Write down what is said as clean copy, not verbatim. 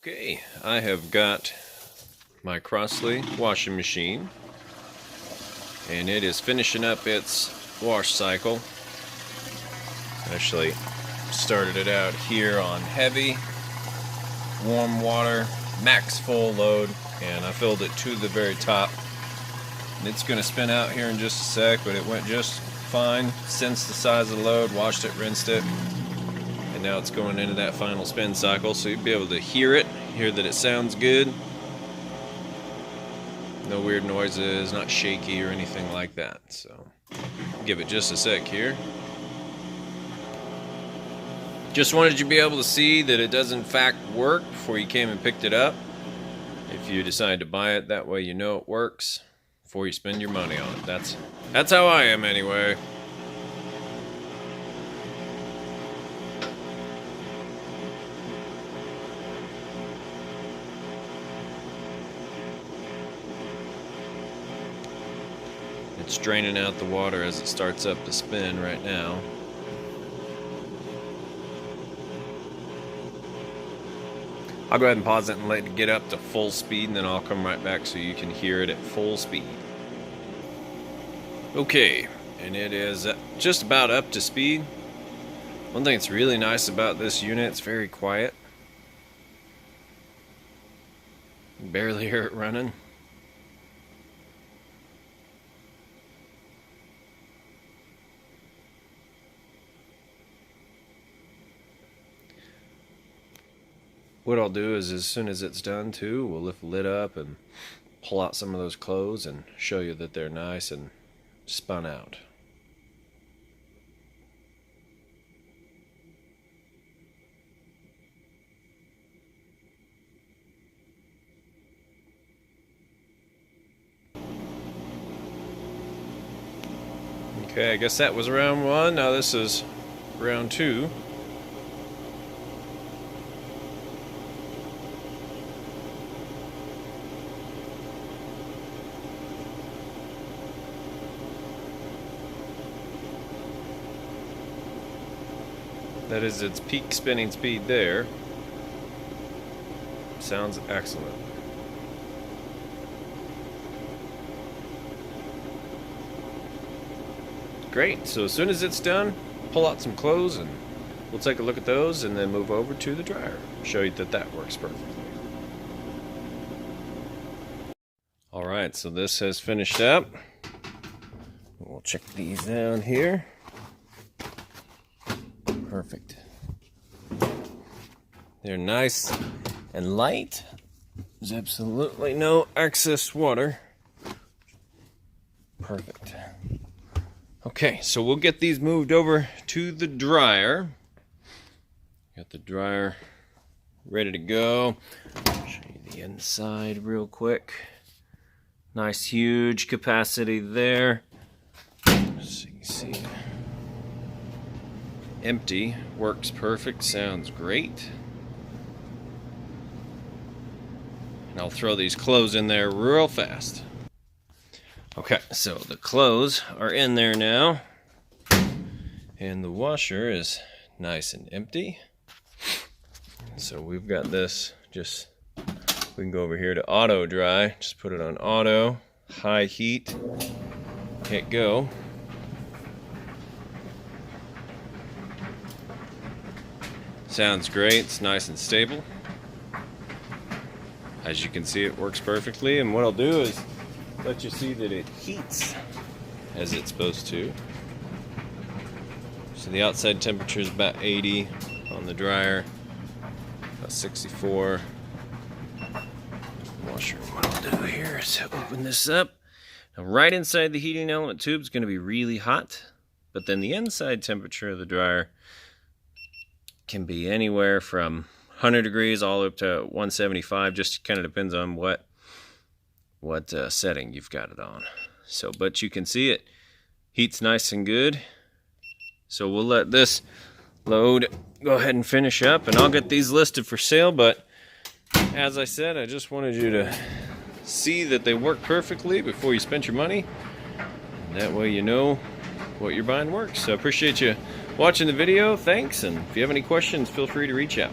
Okay, I have got my Crosley washing machine, and it is finishing up its wash cycle. Actually started it out here on heavy, warm water, max full load, and I filled it to the very top. And it's going to spin out here in just a sec, but it went just fine. Sensed the size of the load, washed it, rinsed it. And now it's going into that final spin cycle, so you'll be able to hear that it sounds good. No weird noises, not shaky or anything like that. So give it just a sec here. Just wanted you to be able to see that it does in fact work before you came and picked it up. If you decide to buy it, that way you know it works before you spend your money on it. That's how I am anyway. It's draining out the water as it starts up to spin right now. I'll go ahead and pause it and let it get up to full speed, and then I'll come right back so you can hear it at full speed. Okay, and it is just about up to speed. One thing that's really nice about this unit, it's very quiet. You barely hear it running. What I'll do is, as soon as it's done too, we'll lift the lid up and pull out some of those clothes and show you that they're nice and spun out. Okay, I guess that was round one. Now this is round two. That is its peak spinning speed there. Sounds excellent. Great, so as soon as it's done, pull out some clothes and we'll take a look at those and then move over to the dryer. Show you that that works perfectly. Alright, so this has finished up. We'll check these down here. Perfect. They're nice and light. There's absolutely no excess water. Perfect. Okay, so we'll get these moved over to the dryer. Got the dryer ready to go. Show you the inside real quick. Nice huge capacity there. So you can see. Empty, works perfect, sounds great. And I'll throw these clothes in there real fast. Okay, so the clothes are in there now. And the washer is nice and empty. So we've got this we can go over here to auto dry. Just put it on auto, high heat, hit go. Sounds great, it's nice and stable. As you can see, it works perfectly, and what I'll do is let you see that it heats as it's supposed to. So the outside temperature is about 80 on the dryer, about 64. Washer. What I'll do here is open this up. Now right inside the heating element tube is going to be really hot, but then the inside temperature of the dryer can be anywhere from 100 degrees all up to 175. Just kind of depends on what setting you've got it on. So, but you can see it heats nice and good. So we'll let this load go ahead and finish up, and I'll get these listed for sale. But as I said, I just wanted you to see that they work perfectly before you spend your money. And that way you know what you're buying works. So I appreciate you watching the video. Thanks, and if you have any questions, feel free to reach out.